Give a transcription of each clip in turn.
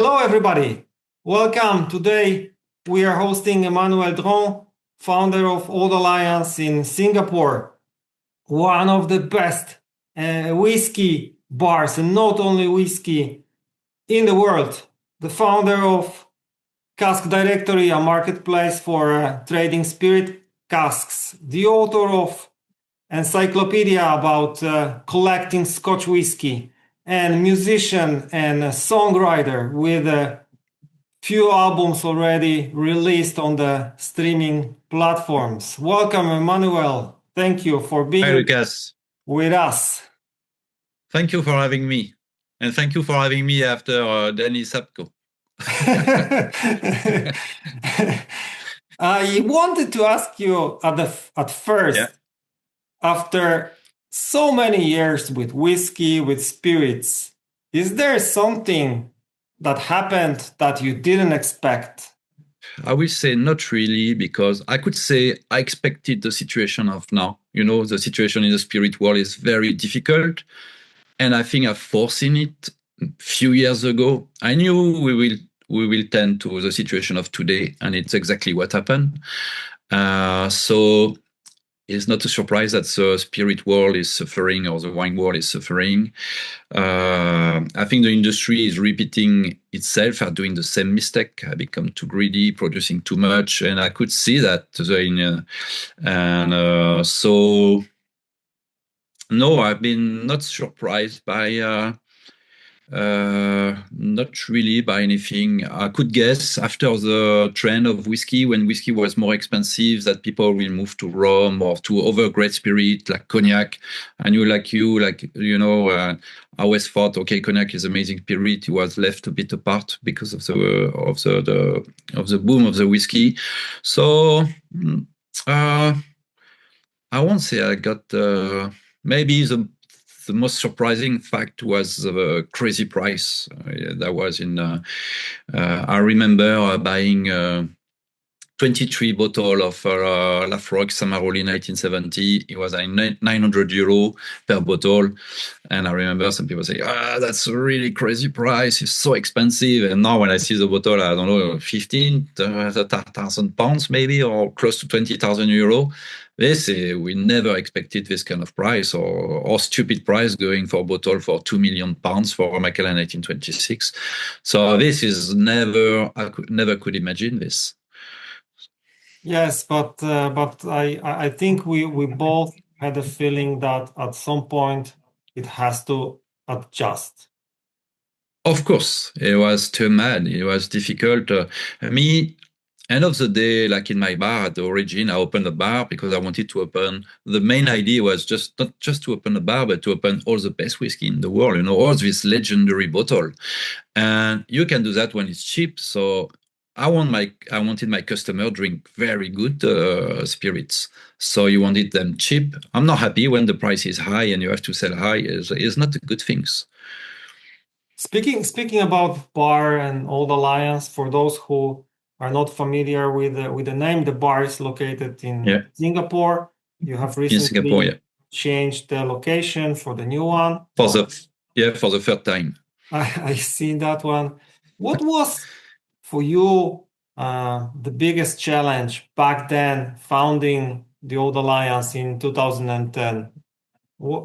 Hello, everybody. Welcome. Today we are hosting Emmanuel Dron, founder of Auld Alliance in Singapore, one of the best whiskey bars, and not only whiskey in the world. The founder of Cask Directory, a marketplace for trading spirit casks. The author of Encyclopedia about collecting Scotch whiskey, and musician and songwriter with a few albums already released on the streaming platforms. Welcome, Emmanuel. Thank you for Hi, being Lucas. with us. Thank you for having me. And thank you for having me after Denis Sapko. I wanted to ask you at first, after so many years with whiskey, with spirits, is there something that happened that you didn't expect? I will say not really, because I could say I expected the situation of now. You know, the situation in the spirit world is very difficult. And I think I've foreseen it a few years ago. I knew we will tend to the situation of today, and it's exactly what happened. So it's not a surprise that the spirit world is suffering or the wine world is suffering. I think the industry is repeating itself, are doing the same mistake, become too greedy, producing too much, and I could see that. So no, I've been not surprised by. Not really by anything. I could guess after the trend of whiskey, when whiskey was more expensive, that people will move to rum or to other great spirit like cognac. I knew, I always thought, okay, cognac is amazing spirit. It was left a bit apart because of the boom of the whiskey. So I won't say I got maybe the most surprising fact was the crazy price that was in. I remember buying 23 bottle of Lafroig Samaroli 1970. It was €900 per bottle. And I remember some people say, that's a really crazy price. It's so expensive. And now when I see the bottle, I don't know, 15,000 pounds maybe, or close to 20,000 euro. We never expected this kind of price or stupid price going for a bottle for £2 million for Macallan 1926. So this is I never could imagine this. Yes, but I think we both had a feeling that at some point it has to adjust. Of course, it was too mad. It was difficult. End of the day, like in my bar at the origin, I opened a bar because I wanted to open. The main idea was not just to open a bar, but to open all the best whiskey in the world. All this legendary bottle, and you can do that when it's cheap. So I wanted my customer drink very good spirits. So you wanted them cheap. I'm not happy when the price is high and you have to sell high. Is not a good thing. Speaking about bar and Auld Alliance, for those who are not familiar with the name, the bar is located in Singapore. You have recently changed the location for the new one. For the third time. I seen that one. What was for you the biggest challenge back then, founding the Auld Alliance in 2010?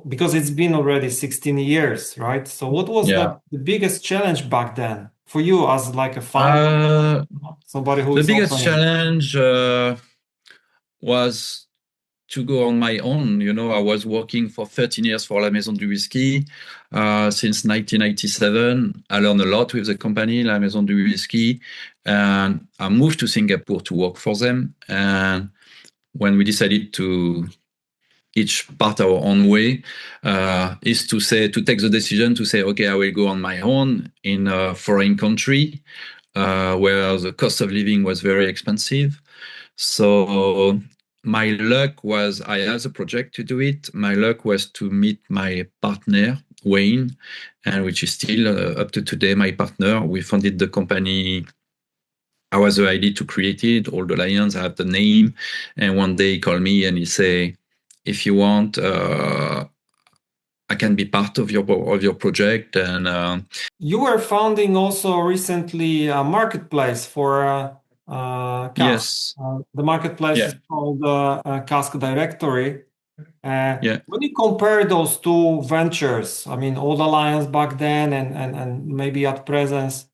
Because it's been already 16 years, right? So what was the biggest challenge back then for you as like a founder? Somebody who the biggest challenge was to go on my own. I was working for 13 years for La Maison du Whisky since 1997. I learned a lot with the company, La Maison du Whisky, and I moved to Singapore to work for them. And when we decided to each part our own way, is to take the decision to say, okay, I will go on my own in a foreign country where the cost of living was very expensive. So my luck was I had a project to do it. My luck was to meet my partner, Wayne, and which is still up to today my partner. We founded the company. I was the idea to create it, Auld Alliance. I have the name. And one day he called me and he said, if you want, I can be part of your project. And you were founding also recently a marketplace for cask. yes, The marketplace is called Cask Directory. When you compare those two ventures, I mean, Old Alliance back then and maybe at present,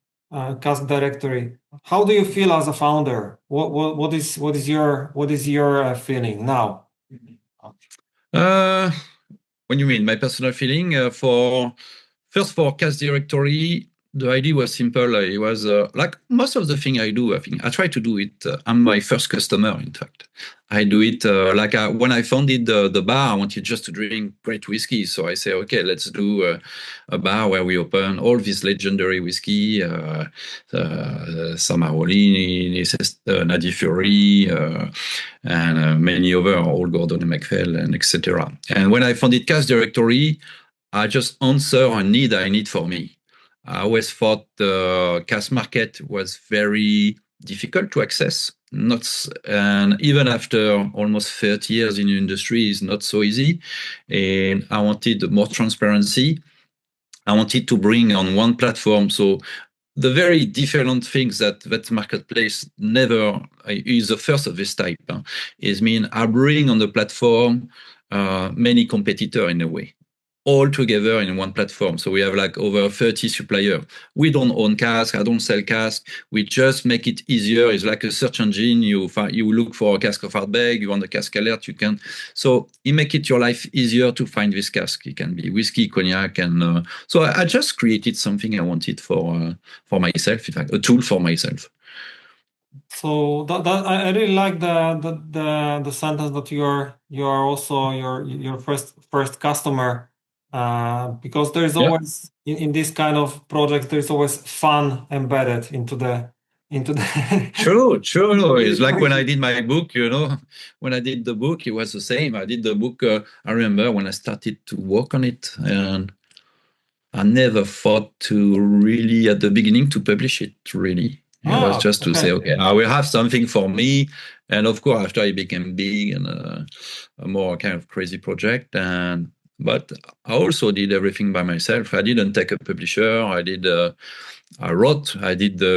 Cask Directory, how do you feel as a founder? What is your feeling now? When you mean my personal feeling for Cask Directory, the idea was simple. It was like most of the thing I do. I think I try to do it. I'm my first customer. In fact, I do it when I founded the bar. I wanted just to drink great whiskey, so I say, okay, let's do a bar where we open all this legendary whiskey, Samaroli, Nadi Fury, and many other, Old Gordon and Macphail, and etc. And when I founded Cask Directory, I just answer a need I need for me. I always thought the cask market was very difficult to access. And even after almost 30 years in the industry, is not so easy. And I wanted more transparency. I wanted to bring on one platform. So the very different things that marketplace never is the first of this type is I bring on the platform many competitors in a way, all together in one platform. So we have like over 30 suppliers. We don't own cask. I don't sell cask. We just make it easier. It's like a search engine. You look for a cask of Ardbeg. You want a cask alert. You can. So it make it your life easier to find this cask. It can be whiskey, cognac, and so I just created something I wanted for myself. In fact, a tool for myself. So that I really like the sentence that you are also your first customer. Because there's always in this kind of project there's always fun embedded into the True. It's like when I did my book, when I did the book, it was the same. I did the book. I remember when I started to work on it, and I never thought to really at the beginning to publish it. Really, it was just to say, okay, I will have something for me. And of course, after it became big and a more kind of crazy project, but I also did everything by myself. I didn't take a publisher. I did the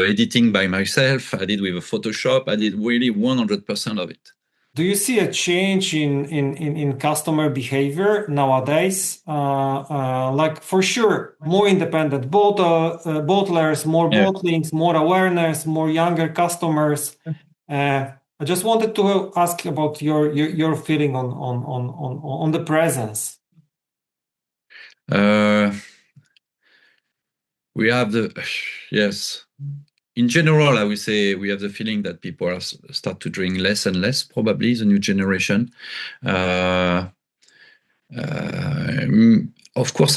editing by myself. I did with a Photoshop. I did really 100% of it. Do you see a change in customer behavior nowadays? Like for sure, more independent bottlers, more bottlings, more awareness, more younger customers. I just wanted to ask about your feeling on the presence. We have in general, I would say we have the feeling that people start to drink less and less, probably the new generation. Of course,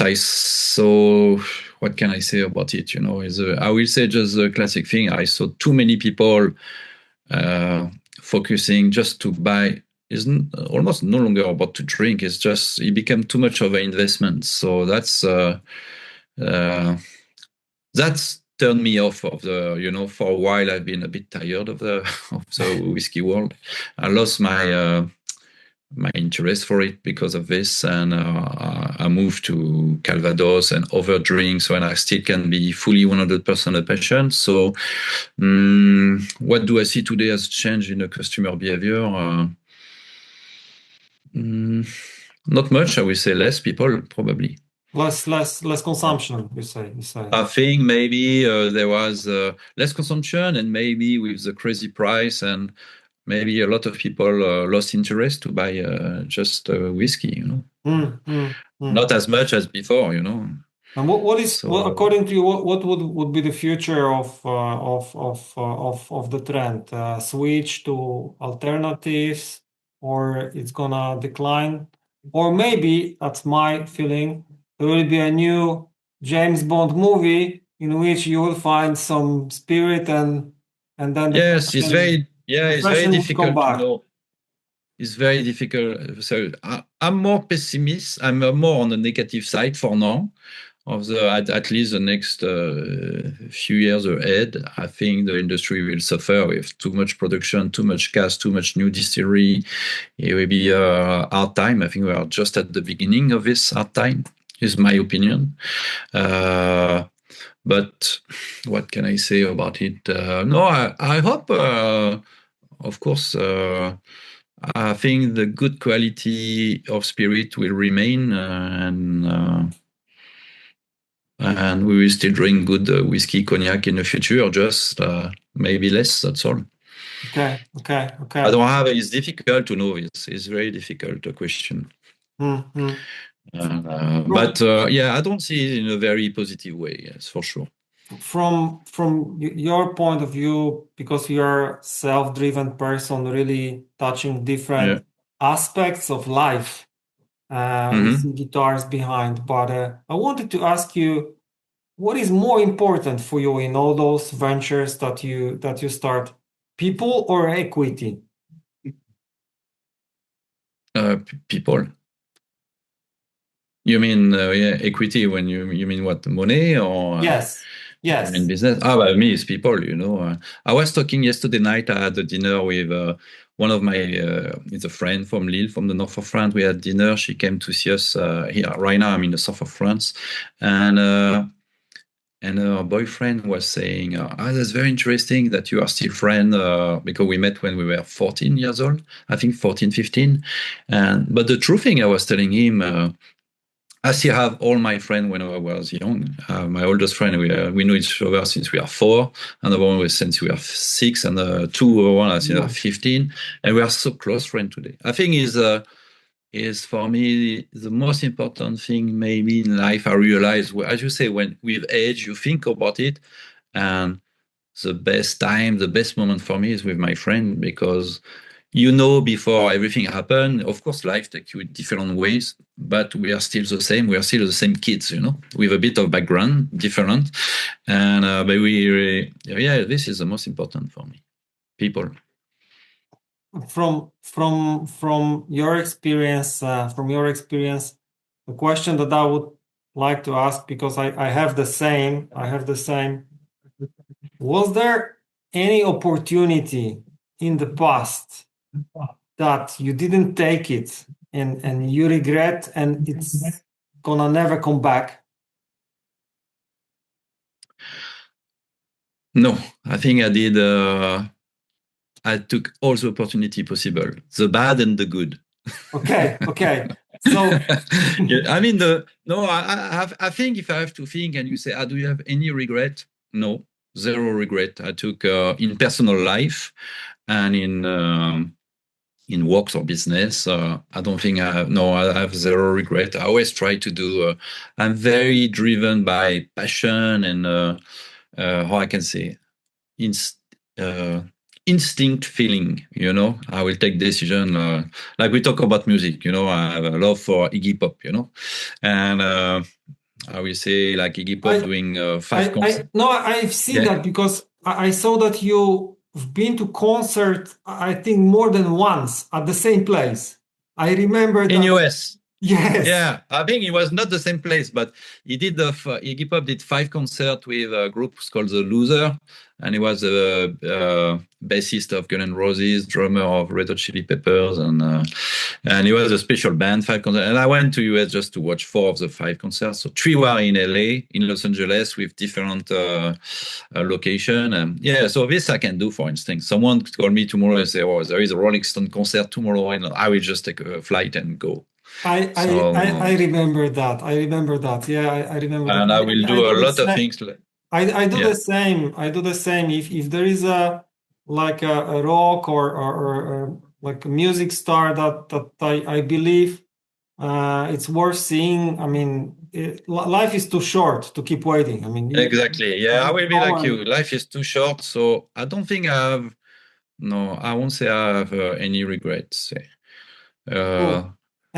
what can I say about it? I will say just the classic thing. I saw too many people focusing just to buy. Is almost no longer about to drink. It became too much of an investment. So that's turned me off of the, for a while I've been a bit tired of the whiskey world. I lost my interest for it because of this, and I moved to Calvados and other drinks when I still can be fully 100% a patient. So what do I see today as a change in the customer behavior? Not much, I would say less people probably. Less consumption, you say. I think maybe there was less consumption, and maybe with the crazy price, and maybe a lot of people lost interest to buy just whiskey. Not as much as before. And what is according to you? What would be the future of the trend? Switch to alternatives, or it's gonna decline, or maybe that's my feeling. There will be a new James Bond movie in which you will find some spirit and then it's very difficult to know. It's very difficult. So I'm more pessimist. I'm more on the negative side for now. At least the next few years ahead, I think the industry will suffer with too much production, too much cask, too much new distillery. It will be a hard time. I think we are just at the beginning of this hard time. is my opinion. But what can I say about it? No, I hope, of course, I think the good quality of spirit will remain, and we will still drink good whiskey, cognac in the future, just maybe less, that's all. Okay. I don't have, it's difficult to know. It's very difficult, the question. Mm-hmm. But yeah, I don't see it in a very positive way, yes, for sure. From your point of view, because you're a self-driven person, really touching different aspects of life, we see guitars behind. But I wanted to ask you, what is more important for you in all those ventures that you start, people or equity? People. You mean equity when you mean what, money or? Yes. In business? Well, me, it's people, you know. I was talking yesterday night, I had a dinner with one of my, it's a friend from Lille, from the north of France. We had dinner. She came to see us here. Right now, I'm in the south of France. And her boyfriend was saying, that's very interesting that you are still friends, because we met when we were 14 years old, I think 14, 15. But the true thing I was telling him, I still have all my friends when I was young. My oldest friend, we know each other since we are 4. Another one was since we are 6, and one since 15. And we are so close friends today. I think is for me the most important thing maybe in life. I realize, as you say, when with age you think about it, and the best time, the best moment for me is with my friend, because you know, before everything happened, of course, life takes you in different ways, but we are still the same. We are still the same kids, you know, with a bit of background different. And but this is the most important for me. People. From your experience, the question that I would like to ask, because I have the same. Was there any opportunity in the past that you didn't take it and you regret and it's gonna never come back? No, I think I did. I took all the opportunity possible, the bad and the good. Okay. So, I mean, I think if I have to think, and you say, do you have any regret? No, zero regret. I took in personal life and in works or business. I don't think I have. No, I have zero regret. I always try to do. I'm very driven by passion and how I can say, instinct feeling, you know. I will take decision, like we talk about music, you know. I have a love for Iggy Pop, you know, and I will say like Iggy Pop doing 5 concerts. No, I've seen that, because I saw that you've been to concert, I think more than once at the same place. I remember in US. Yes. Yeah, I think it was not the same place, but he did Iggy Pop did 5 concerts with a group called The Loser, and he was a bassist of Guns N' Roses, drummer of Red Hot Chili Peppers, and he was a special band, 5 concerts. And I went to US just to watch 4 of the 5 concerts. So 3 were in LA, in Los Angeles, with different location. And yeah, so this I can do. For instance, someone could call me tomorrow and say, "Oh, there is a Rolling Stone concert tomorrow," and I will just take a flight and go. I remember that. Yeah, I remember that. And I will do a lot of things. I do the same. If there is a rock or like a music star that I believe it's worth seeing. I mean, life is too short to keep waiting. I mean, exactly. Yeah, I will be like you. Life is too short, so I don't think I have. No, I won't say I have any regrets.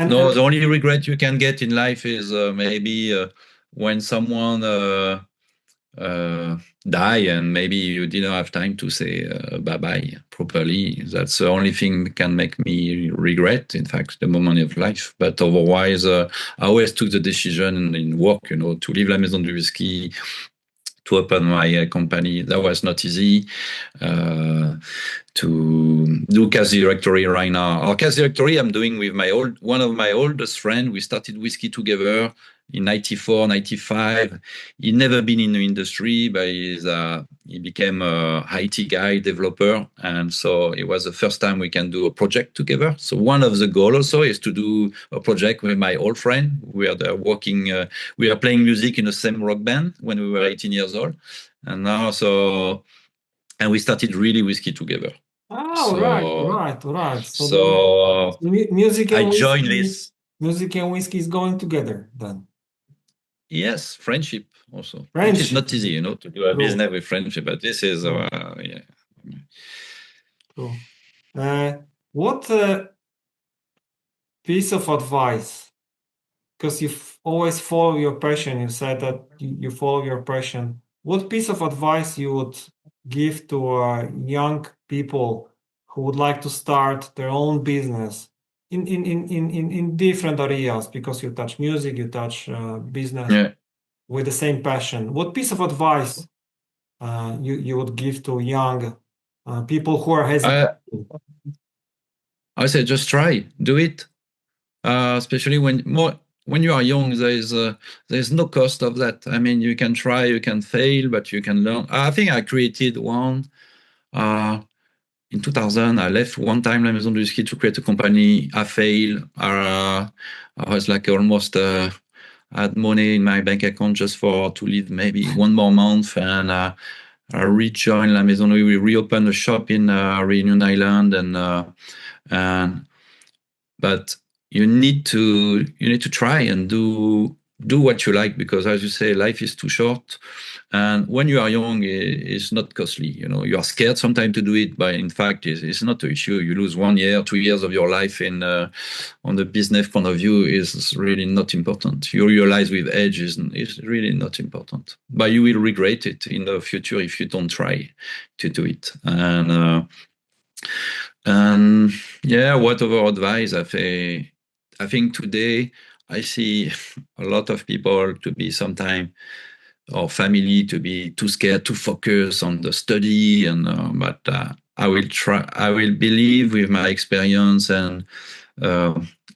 No, the only regret you can get in life is maybe when someone die and maybe you didn't have time to say bye-bye properly. That's the only thing that can make me regret, in fact, the moment of life. But otherwise, I always took the decision in work, you know, to leave La Maison du Whisky, to open my company. That was not easy. to do Cask Directory right now. Our Cask Directory I'm doing with one of my oldest friends. We started whiskey together in 94, 95. He'd never been in the industry, but he became a IT guy, developer. And so it was the first time we can do a project together. So one of the goals also is to do a project with my old friend. We are working, we are playing music in the same rock band when we were 18 years old. And now, and we started really whiskey together. Oh, right. So music and I joined this. Music and whiskey is going together then. Yes, friendship also. Friendship. Which is not easy, to do a business with friendship, but this is, yeah. Cool. What piece of advice, because you always follow your passion, you said that you follow your passion. What piece of advice you would give to young people who would like to start their own business in different areas? Because you touch music, you touch business with the same passion. What piece of advice you would give to young people who are hesitant? I say just try, do it. Especially when you are young, there's no cost of that. I mean, you can try, you can fail, but you can learn. I think I created one in 2000. I left one time La Maison du Whisky to create a company. I failed. I was like almost had money in my bank account just to live maybe one more month, and I rejoined La Maison. We reopened a shop in Reunion Island, but you need to try and do what you like, because as you say, life is too short, and when you are young, it's not costly. You are scared sometimes to do it, but in fact, it's not an issue. You lose 1 year, 2 years of your life on the business point of view is really not important. You realize with age is really not important, but you will regret it in the future if you don't try to do it. And yeah, what other advice I think today I see a lot of people to be sometimes, or family to be too scared to focus on the study, but I will believe with my experience and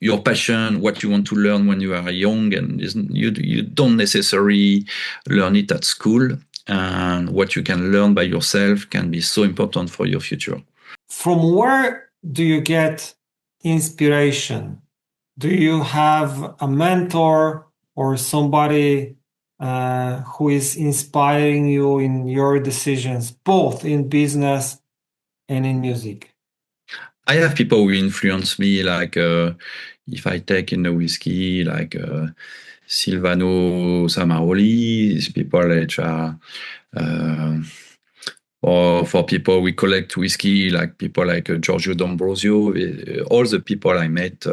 your passion, what you want to learn when you are young, and you don't necessarily learn it at school, and what you can learn by yourself can be so important for your future. From where do you get inspiration? Do you have a mentor or somebody who is inspiring you in your decisions, both in business and in music? I have people who influence me, like if I take in the whiskey, like Silvano Samaroli, these people which are, or for people we collect whiskey, like people like Giorgio D'Ambrosio. All the people I met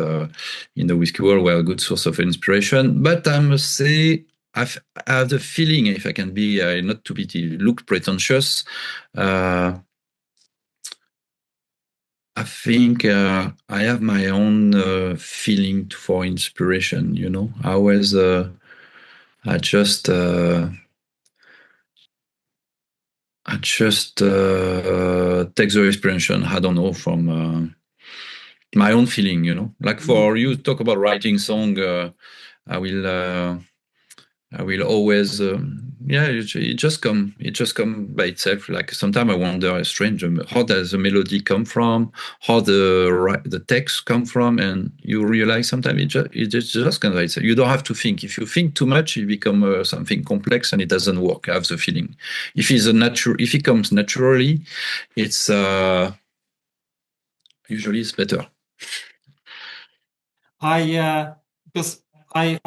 in the whiskey world were a good source of inspiration. But I must say, I have the feeling, if I can be not to look pretentious, I think I have my own feeling for inspiration. I always I just take the inspiration, I don't know, from my own feeling. Like for you talk about writing song, I will always, it just come by itself. Like sometimes I wonder, strange, how does the melody come from, how the text come from, and you realize sometimes it just comes by itself. You don't have to think. If you think too much, it becomes something complex and it doesn't work. I have the feeling. If it comes naturally, it's usually it's better. Because I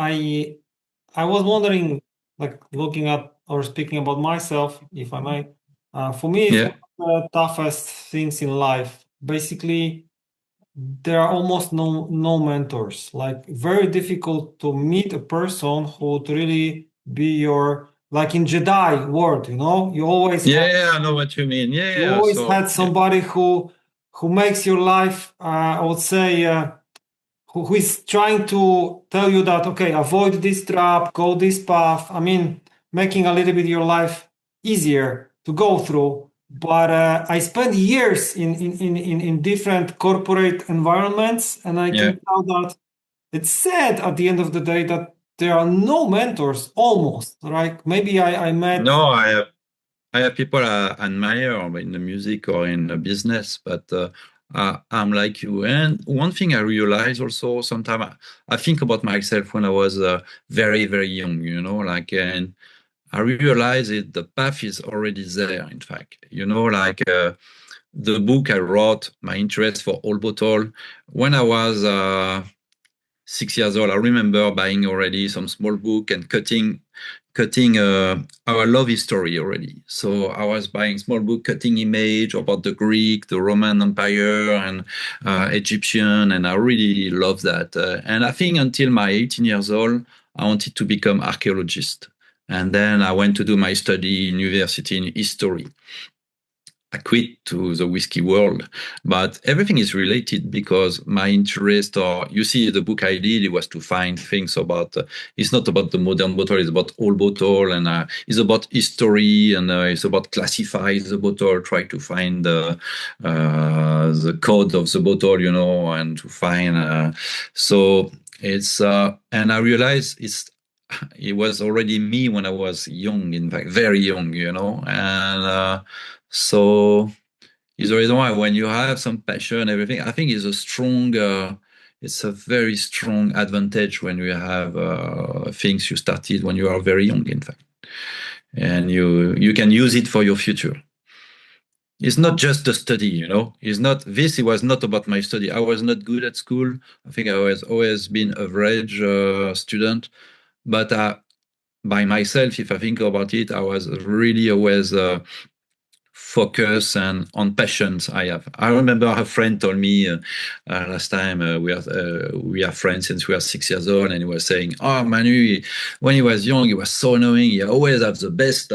was wondering, like looking at or speaking about myself, if I may. For me, it's one of the toughest things in life. Basically, there are almost no mentors. Like very difficult to meet a person who would really be your, like in Jedi world, you always I know what you mean. You always had somebody who makes your life, I would say, who is trying to tell you that, okay, avoid this trap, go this path. I mean, making a little bit your life easier to go through. but I spent years in different corporate environments, and I Yeah. can tell that it's sad at the end of the day that there are no mentors almost, right? Maybe I met. No, I have people I admire in the music or in the business, but I'm like you. And one thing I realize also sometimes I think about myself when I was very, very young, and I realize the path is already there, in fact. The book I wrote, my interest for Old Bottle, when I was 6 years old, I remember buying already some small book and cutting our love history already. So I was buying small book, cutting image about the Greek, the Roman Empire, and Egyptian, and I really love that. And I think until my 18 years old, I wanted to become archaeologist. And then I went to do my study in university in history. I quit to the whiskey world, but everything is related because my interest, or you see, the book I did, it was to find things about. It's not about the modern bottle; it's about old bottle, and it's about history, and it's about classify the bottle, try to find the code of the bottle, and to find. So it's and I realized it was already me when I was young, in fact, very young, and. So is the reason why when you have some passion and everything, I think it's a very strong advantage when you have things you started when you are very young, in fact, and you can use it for your future. It's not just a study, It's not this. It was not about my study. I was not good at school. I think I was always been average student, but by myself, if I think about it, I was really always. Focus and on passions I have. I remember a friend told me last time we are friends since we are 6 years old, and he was saying, "Oh, Manu, when he was young, he was so annoying. He always have the best.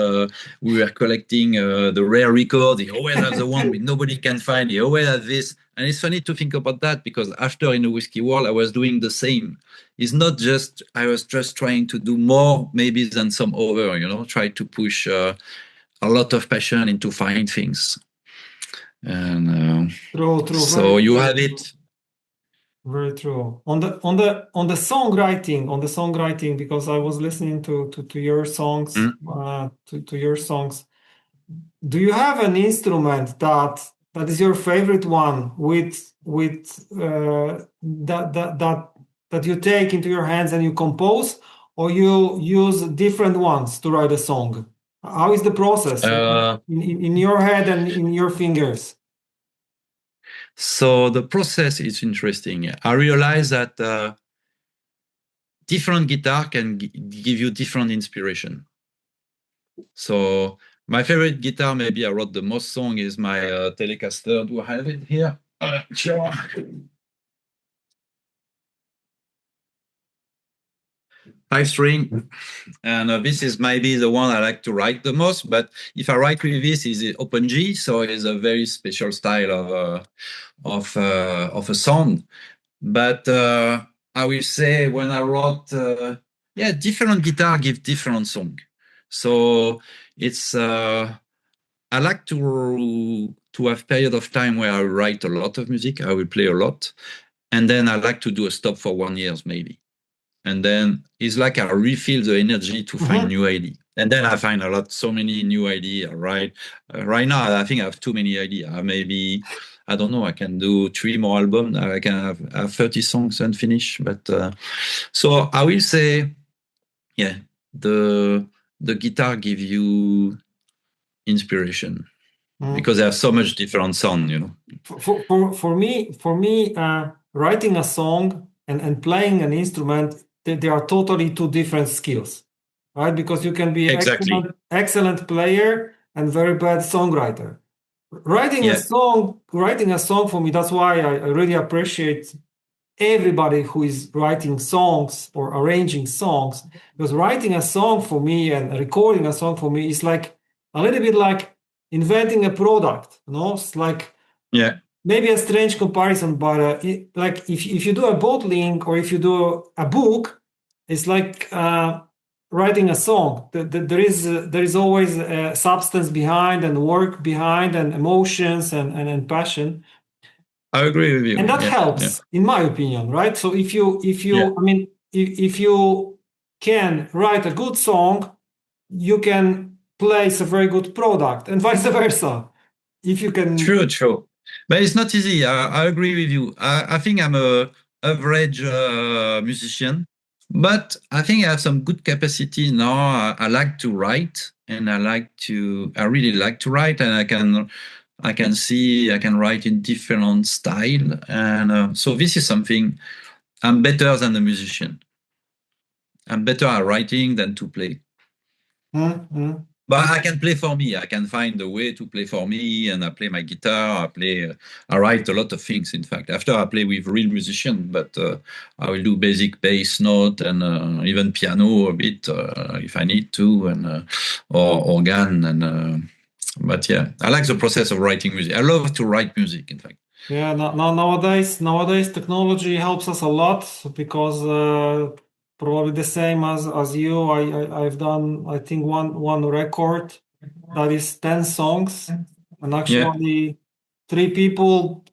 We were collecting the rare record. He always has the one nobody can find. He always has this." And it's funny to think about that because after in the whiskey world, I was doing the same. It's not just I was just trying to do more maybe than some other, try to push. A lot of passion into find things, and True. so you have it. Very true. On the songwriting, because I was listening to your songs, to your songs. Do you have an instrument that is your favorite one with that you take into your hands and you compose, or you use different ones to write a song? How is the process in your head and in your fingers? So the process is interesting. I realize that different guitar can give you different inspiration. So my favorite guitar, maybe I wrote the most song, is my Telecaster. Do I have it here? Sure. 5-string, and this is maybe the one I like to write the most. But if I write with this, is open G, so it's a very special style of a sound. But I will say when I wrote, different guitar give different song. So it's I like to have period of time where I write a lot of music. I will play a lot, and then I like to do a stop for 1 year maybe. And then it's like I refill the energy to find new idea. And then I find so many new ideas, right? Right now, I think I have too many ideas. Maybe, I don't know, I can do 3 more albums. I can have 30 songs unfinished. But so I will say, the guitar give you inspiration because they have so much different sound, For me, writing a song and playing an instrument, they are totally two different skills, right? Because you can be excellent player and very bad songwriter. Writing a song for me, that's why I really appreciate everybody who is writing songs or arranging songs, because writing a song for me and recording a song for me is like a little bit like inventing a product. It's like maybe a strange comparison, but like if you do a bottling or if you do a book, it's like writing a song. There is always a substance behind and work behind and emotions and passion. I agree with you. And that Yeah, helps, in my opinion, right? So if you yeah. I mean, if you can write a good song, you can place a very good product, and vice versa. If you can, True. But it's not easy. I agree with you. I think I'm a average musician, but I think I have some good capacity now. I like to write, and I really like to write, and I can write in different style, and so this is something I'm better than a musician. I'm better at writing than to play. But I can play for me. I can find a way to play for me, and I play my guitar. I write a lot of things. In fact, after I play with real musicians, but I will do basic bass note and even piano a bit if I need to, and or organ. And but yeah, I like the process of writing music. I love to write music. In fact, yeah. Nowadays technology helps us a lot because probably the same as you. I've done, I think, one record that is 10 songs, and yeah, actually 3 people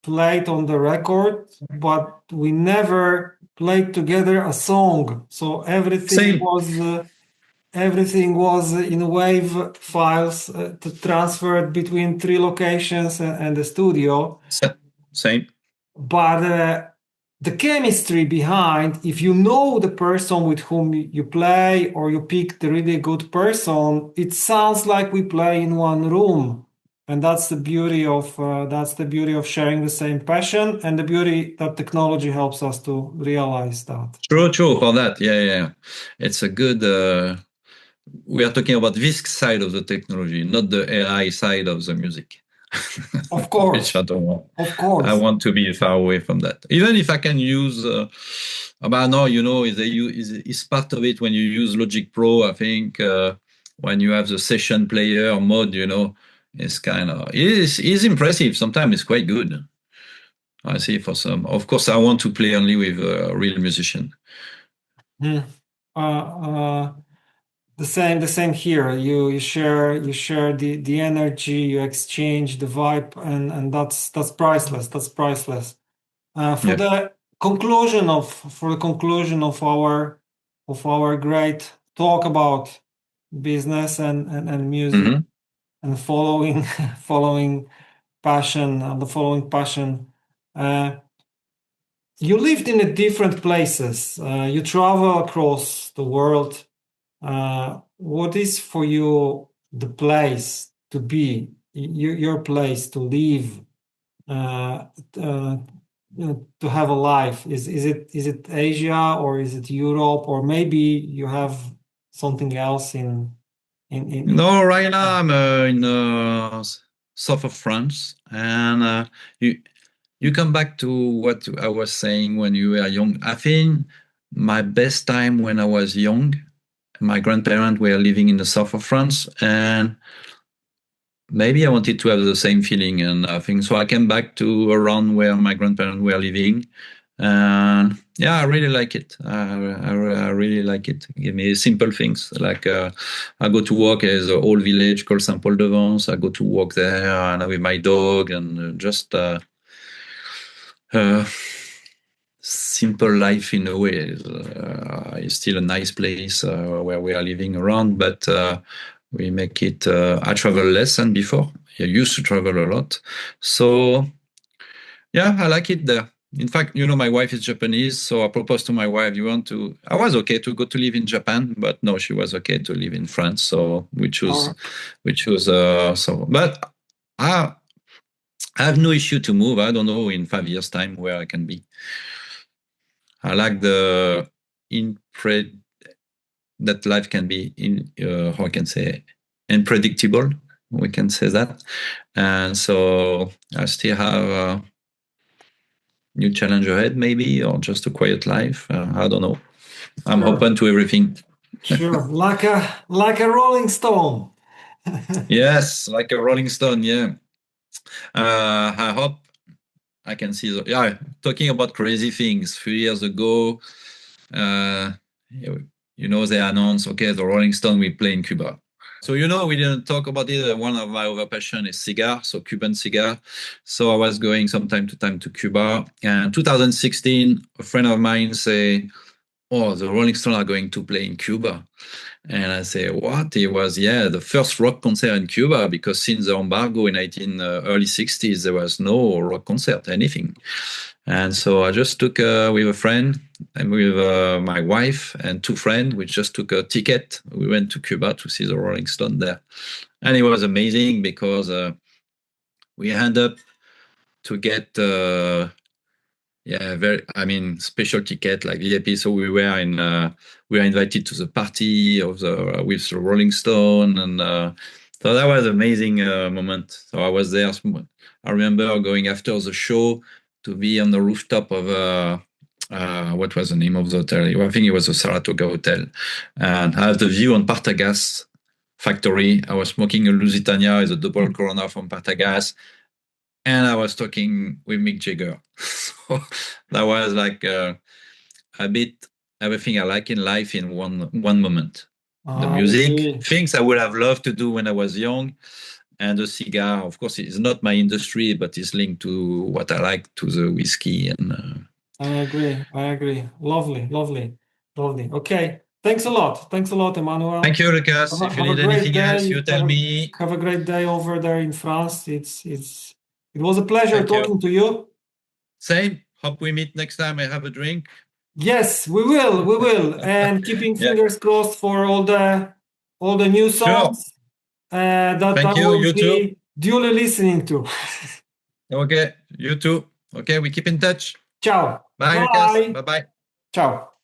played on the record, but we never played together a song. So same, everything was in wave files transferred between 3 locations and the studio. same. But the chemistry behind, if you know the person with whom you play, or you pick the really good person, it sounds like we play in one room. And that's the beauty of sharing the same passion, and the beauty that technology helps us to realize that. True for that. Yeah. It's a good. We are talking about this side of the technology, not the AI side of the music. Of Which course, I don't want. of I course. want to be far away from that. Even if I can use, but no, is part of it when you use Logic Pro. I think when you have the session player mode, it's kind of is impressive. Sometimes it's quite good. I see for some. Of course, I want to play only with a real musician. Hmm. Uh, uh, the same here. You share the energy, you exchange the vibe, and that's priceless. That's priceless. Yeah. For the conclusion of our great talk about business and music, Hmm. and following following passion, the following passion. Uh, you lived in a different places. You travel across the world. What is for you the place to be, your place to live, uh, uh, to have a life? Is it Asia, or is it Europe, or maybe you have something else No, right now I'm in south of France, and you come back to what I was saying when you were young. I think my best time when I was young, my grandparents were living in the south of France, and maybe I wanted to have the same feeling. And I think so. I came back to around where my grandparents were living, and yeah, I really like it. I really like it. Give me simple things like I go to work as an old village called Saint-Paul-de-Vence. I go to work there and with my dog and just. Uh, Simple life in a way. It's still a nice place where we are living around, but we make it. I travel less than before. I used to travel a lot, so yeah, I like it there. In fact, my wife is Japanese, so I proposed to my wife, "You want to?" I was okay to go to live in Japan, but no, she was okay to live in France. So we choose. So, but I have no issue to move. I don't know in 5 years' time where I can be. I like the impre that life can be how I can say unpredictable. We can say that, and so I still have a new challenge ahead, maybe, or just a quiet life. I don't know. I'm Sure, open to everything. sure, like a Rolling Stone. Yes, like a Rolling Stone. Yeah. I hope I can see. Yeah, talking about crazy things. 3 years ago, uh, they announced, okay, the Rolling Stone will play in Cuba. So, we didn't talk about it. One of my other passion is cigar, so Cuban cigar. So I was going from time to time to Cuba. And 2016, a friend of mine say, oh, the Rolling Stones are going to play in Cuba. And I say, what? It was, the first rock concert in Cuba, because since the embargo in early 60s, there was no rock concert, anything. And so I just took, with a friend and with my wife and two friends, we just took a ticket. We went to Cuba to see the Rolling Stone there. And it was amazing because we ended up to get special ticket like VIP. So we were invited to the party with the Rolling Stone, and so that was an amazing moment. So I was there. I remember going after the show to be on the rooftop of what was the name of the hotel? I think it was the Saratoga Hotel, and have the view on Partagas factory. I was smoking a Lusitania, is a double Corona from Partagas. And I was talking with Mick Jagger. So that was like a bit everything I like in life in one moment. The music, things I would have loved to do when I was young. And the cigar, of course, it's not my industry, but it's linked to what I like, to the whiskey. And I agree. Lovely. Okay. Thanks a lot, Emmanuel. Thank you, Lucas. If you need anything else, you tell me. Have a great day over there in France. It was a pleasure talking to you. Same. Hope we meet next time. I have a drink. Yes, we will. And keeping fingers crossed for all the new songs that I will be duly listening to. Okay, you too. Okay, we keep in touch. Ciao. Bye, Lucas. Bye-bye. Ciao.